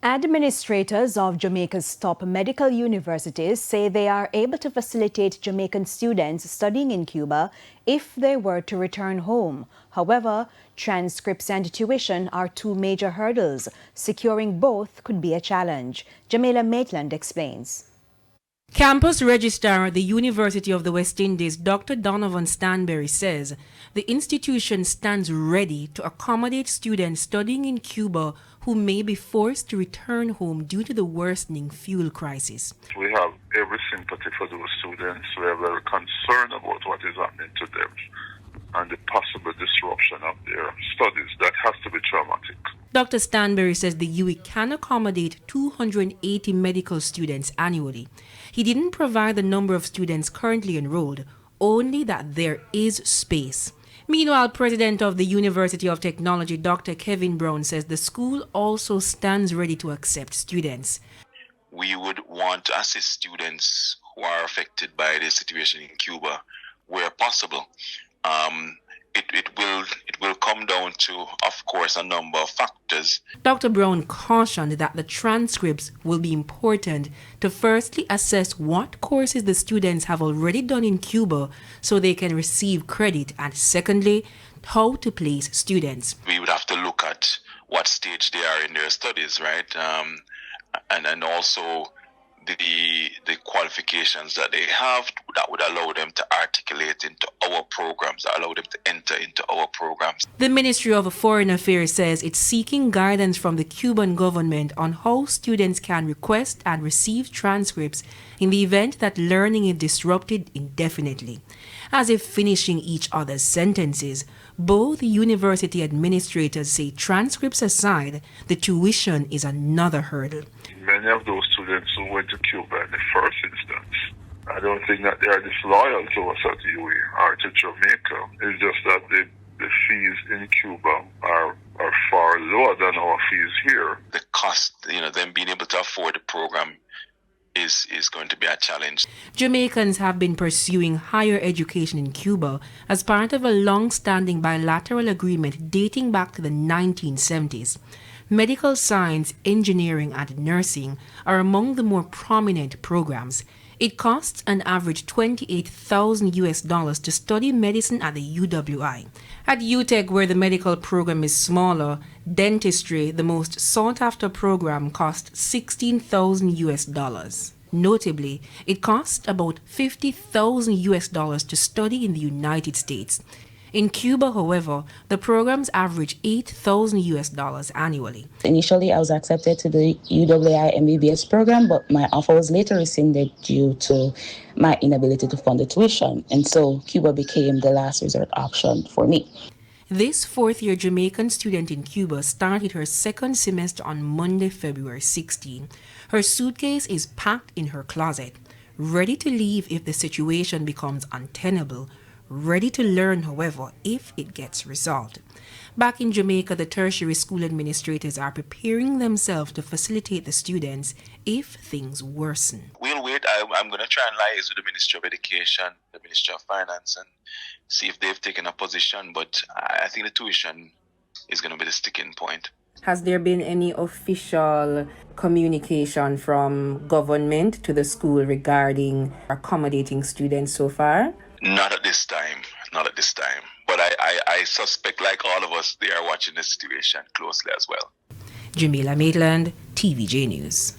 Administrators of Jamaica's top medical universities say they are able to facilitate Jamaican students studying in Cuba if they were to return home. However, transcripts and tuition are two major hurdles. Securing both could be a challenge. Jamila Maitland explains. Campus Registrar at the University of the West Indies, Dr. Donovan Stanberry, says the institution stands ready to accommodate students studying in Cuba who may be forced to return home due to the worsening fuel crisis. We have every sympathy for those students. We are very concerned about what is happening to them and the possible disruption of their studies. That has to be traumatic. Dr. Stanberry says the UWI can accommodate 280 medical students annually. He didn't provide the number of students currently enrolled, only that there is space. Meanwhile, President of the University of Technology, Dr. Kevin Brown, says the school also stands ready to accept students. We would want to assist students who are affected by the situation in Cuba where possible. It will come down to, of course, a number of factors. Dr. Brown cautioned that the transcripts will be important to firstly assess what courses the students have already done in Cuba so they can receive credit, and secondly, how to place students. We would have to look at what stage they are in their studies, right? And also the qualifications that they have that would allow them to articulate into our programs, that allow them to enter into our programs. The Ministry of Foreign Affairs says it's seeking guidance from the Cuban government on how students can request and receive transcripts in the event that learning is disrupted indefinitely. As if finishing each other's sentences, both university administrators say transcripts aside, the tuition is another hurdle. Many of those students who went to Cuba in the first instance, I don't think that they are disloyal to us at UWI or to Jamaica. It's just that the fees in Cuba are far lower than our fees here. The cost, them being able to afford the program is going to be a challenge. Jamaicans have been pursuing higher education in Cuba as part of a long-standing bilateral agreement dating back to the 1970s. Medical science, engineering, and nursing are among the more prominent programs. It costs an average $28,000 to study medicine at the UWI. At UTECH, where the medical program is smaller, dentistry, the most sought-after program, costs $16,000. Notably, it costs about $50,000 to study in the United States. In Cuba, however, the programs average $8,000 annually. Initially, I was accepted to the UWI MBBS program, but my offer was later rescinded due to my inability to fund the tuition. And so Cuba became the last resort option for me. This fourth-year Jamaican student in Cuba started her second semester on Monday, February 16. Her suitcase is packed in her closet, ready to leave if the situation becomes untenable. Ready to learn, however, if it gets resolved. Back in Jamaica, the tertiary school administrators are preparing themselves to facilitate the students if things worsen. We'll wait. I'm going to try and liaise with the Ministry of Education, the Ministry of Finance, and see if they've taken a position. But I think the tuition is going to be the sticking point. Has there been any official communication from government to the school regarding accommodating students so far? Not at this time. But I suspect, like all of us, they are watching the situation closely as well. Jamila Maitland, TVJ News.